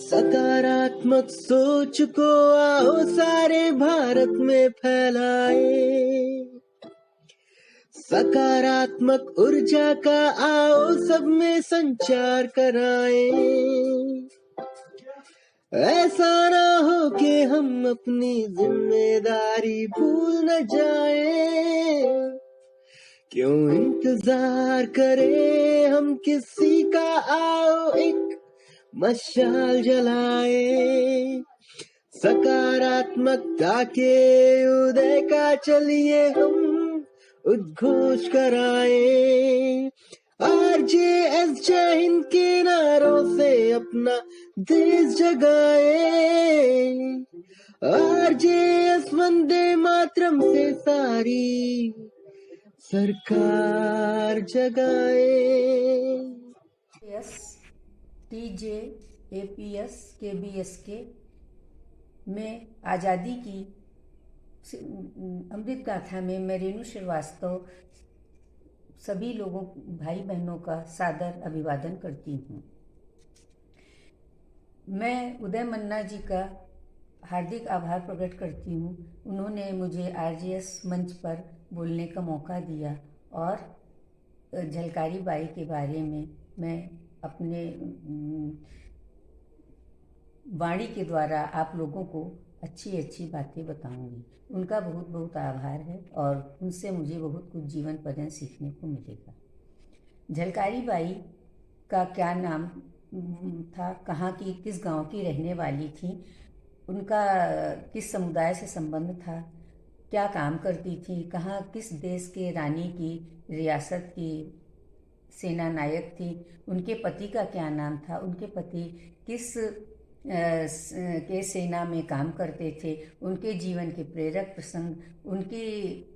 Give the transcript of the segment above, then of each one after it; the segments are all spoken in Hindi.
सकारात्मक सोच को आओ सारे भारत में फैलाए, सकारात्मक ऊर्जा का आओ सब में संचार कराए। ऐसा ना हो कि हम अपनी जिम्मेदारी भूल न जाए, क्यों इंतजार करें हम किसी का, आओ एक मशाल जलाए। सकारात्मकता के उदय का चलिए हम उद्घोष कराए। RJS जय हिंद के नारों से अपना देश जगाए, RJS वंदे मातरम से सारी सरकार जगाए। TJ APS KBS के में आज़ादी की अमृत गाथा में मैं रेणु श्रीवास्तव सभी लोगों भाई बहनों का सादर अभिवादन करती हूँ। मैं उदय मन्ना जी का हार्दिक आभार प्रकट करती हूँ। उन्होंने मुझे RJS मंच पर बोलने का मौका दिया और झलकारी बाई के बारे में मैं अपने वाणी के द्वारा आप लोगों को अच्छी अच्छी बातें बताऊंगी। उनका बहुत बहुत आभार है और उनसे मुझे बहुत कुछ जीवन पर्यंत सीखने को मिलेगा। झलकारी बाई का क्या नाम था, कहाँ की, किस गांव की रहने वाली थी, उनका किस समुदाय से संबंध था, क्या काम करती थी, कहाँ किस देश के रानी की रियासत की सेना नायक थी, उनके पति का क्या नाम था, उनके पति किस के सेना में काम करते थे, उनके जीवन के प्रेरक प्रसंग, उनकी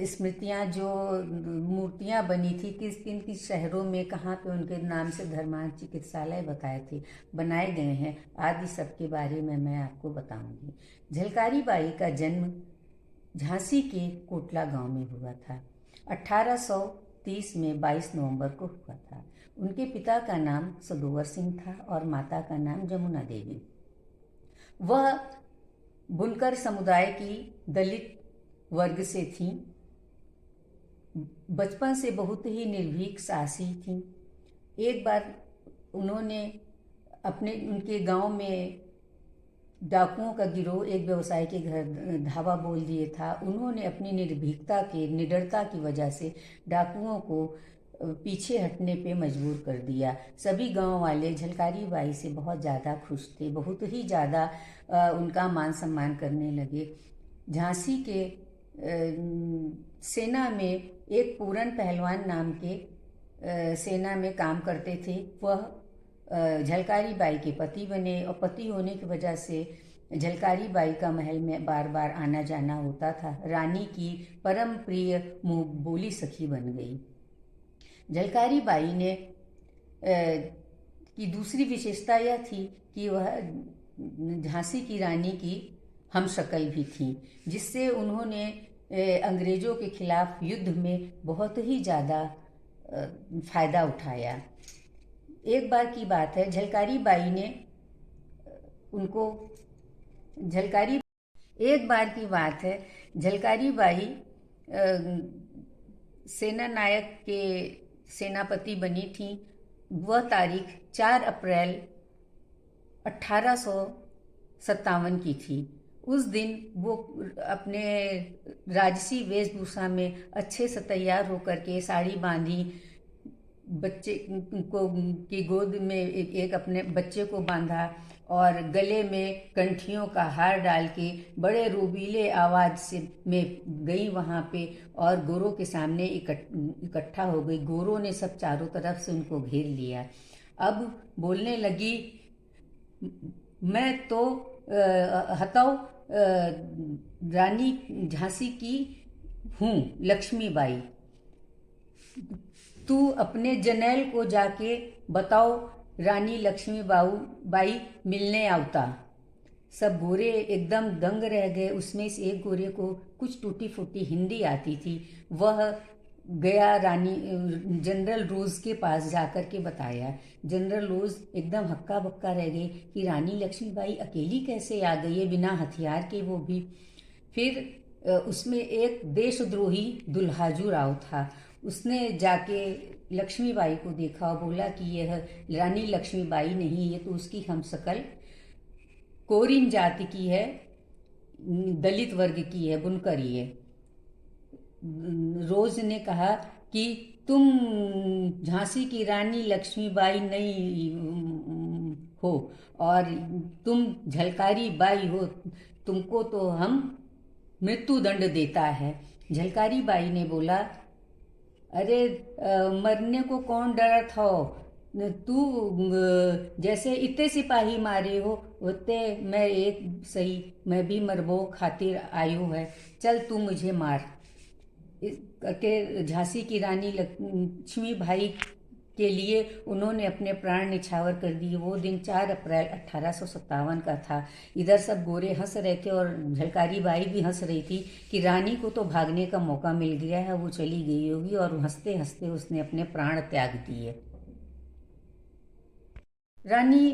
स्मृतियाँ जो मूर्तियाँ बनी थी किस किन किस शहरों में, कहाँ पे उनके नाम से धर्मांत चिकित्सालय बनाए गए हैं आदि सब के बारे में मैं आपको बताऊंगी। झलकारी बाई का जन्म झांसी के कोटला गांव में हुआ था। 1830 में 22 नवंबर को हुआ था। उनके पिता का नाम सदोवर सिंह था और माता का नाम जमुना देवी। वह बुनकर समुदाय की दलित वर्ग से थी। बचपन से बहुत ही निर्भीक साहसी थी। एक बार उन्होंने उनके गांव में डाकुओं का गिरोह एक व्यवसायी के घर धावा बोल दिए था। उन्होंने अपनी निडरता की वजह से डाकुओं को पीछे हटने पे मजबूर कर दिया। सभी गांव वाले झलकारी बाई से बहुत ज़्यादा खुश थे, बहुत ही ज़्यादा उनका मान सम्मान करने लगे। झांसी के सेना में एक पूरन पहलवान नाम के सेना में काम करते थे। वह झलकारी बाई के पति बने और पति होने की वजह से झलकारी बाई का महल में बार बार आना जाना होता था। रानी की परम प्रिय मुँह बोली सखी बन गई। झलकारी बाई ने की दूसरी विशेषता यह थी कि वह झांसी की रानी की हमशक्ल भी थी, जिससे उन्होंने अंग्रेजों के खिलाफ युद्ध में बहुत ही ज़्यादा फायदा उठाया। एक बार की बात है, झलकारी बाई सेना नायक के सेनापति बनी थी। वह तारीख 4 अप्रैल 1857 की थी। उस दिन वो अपने राजसी वेशभूषा में अच्छे से तैयार होकर के साड़ी बांधी, बच्चे को की गोद में एक अपने बच्चे को बांधा और गले में कंठियों का हार डाल के बड़े रोबीले आवाज़ से में गई वहाँ पे और गोरों के सामने इकट्ठा हो गई। गोरों ने सब चारों तरफ से उनको घेर लिया। अब बोलने लगी, मैं तो हताऊ रानी झांसी की हूँ, लक्ष्मीबाई। तू अपने जनैल को जाके बताओ रानी लक्ष्मीबाई मिलने आवता। सब गोरे एकदम दंग रह गए। उसमें से एक गोरे को कुछ टूटी फूटी हिंदी आती थी। वह गया रानी जनरल रोज के पास जाकर के बताया। जनरल रोज एकदम हक्का बक्का रह गई कि रानी लक्ष्मीबाई अकेली कैसे आ गई है बिना हथियार के, वो भी। फिर उसमें एक देशद्रोही दुल्हाजू राव था। उसने जाके लक्ष्मीबाई को देखा और बोला कि यह रानी लक्ष्मीबाई नहीं, ये तो उसकी हमशक्ल कोरिन जाति की है, दलित वर्ग की है, बुनकरी है। रोज ने कहा कि तुम झांसी की रानी लक्ष्मीबाई नहीं हो और तुम झलकारी बाई हो, तुमको तो हम मृत्यु दंड देता है। झलकारी बाई ने बोला, अरे मरने को कौन डरा था, तू जैसे इतने सिपाही मारे हो उतने मैं एक सही, मैं भी मरबो खातिर आयु है, चल तू मुझे मार। के झांसी की रानी लक्ष्मी भाई के लिए उन्होंने अपने प्राण निछावर कर दिए। वो दिन 4 अप्रैल 1857 का था। इधर सब गोरे हंस रहे थे और झलकारी बाई भी हंस रही थी कि रानी को तो भागने का मौका मिल गया है, वो चली गई होगी, और हंसते हंसते उसने अपने प्राण त्याग दिए। रानी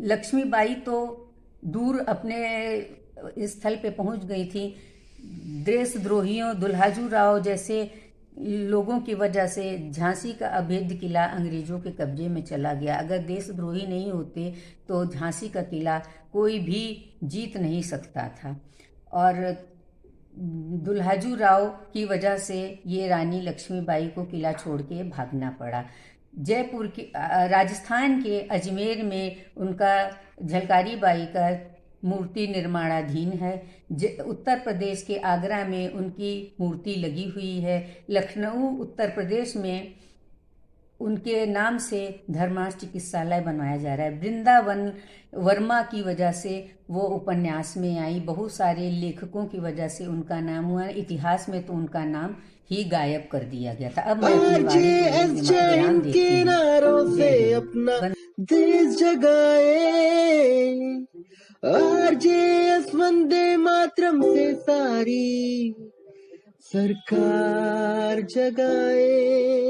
लक्ष्मीबाई तो दूर अपने स्थल पे पहुंच गई थी। देशद्रोहियों दुल्हाजू राव जैसे लोगों की वजह से झांसी का अभेद्य किला अंग्रेजों के कब्जे में चला गया। अगर देशद्रोही नहीं होते तो झांसी का किला कोई भी जीत नहीं सकता था, और दुल्हाजू राव की वजह से ये रानी लक्ष्मीबाई को किला छोड़ के भागना पड़ा। जयपुर के राजस्थान के अजमेर में उनका झलकारी बाई का मूर्ति निर्माणाधीन है। उत्तर प्रदेश के आगरा में उनकी मूर्ति लगी हुई है। लखनऊ उत्तर प्रदेश में उनके नाम से धर्मार्थ चिकित्सालय बनवाया जा रहा है। वृंदावन वर्मा की वजह से वो उपन्यास में आई, बहुत सारे लेखकों की वजह से उनका नाम हुआ। इतिहास में तो उनका नाम ही गायब कर दिया गया था। अब मैं अपनी वाणी को विराम देती हूँ। किनारों से अपना देश जगाए, आरजेएस वंदे मातरम से सारी सरकार जगाए।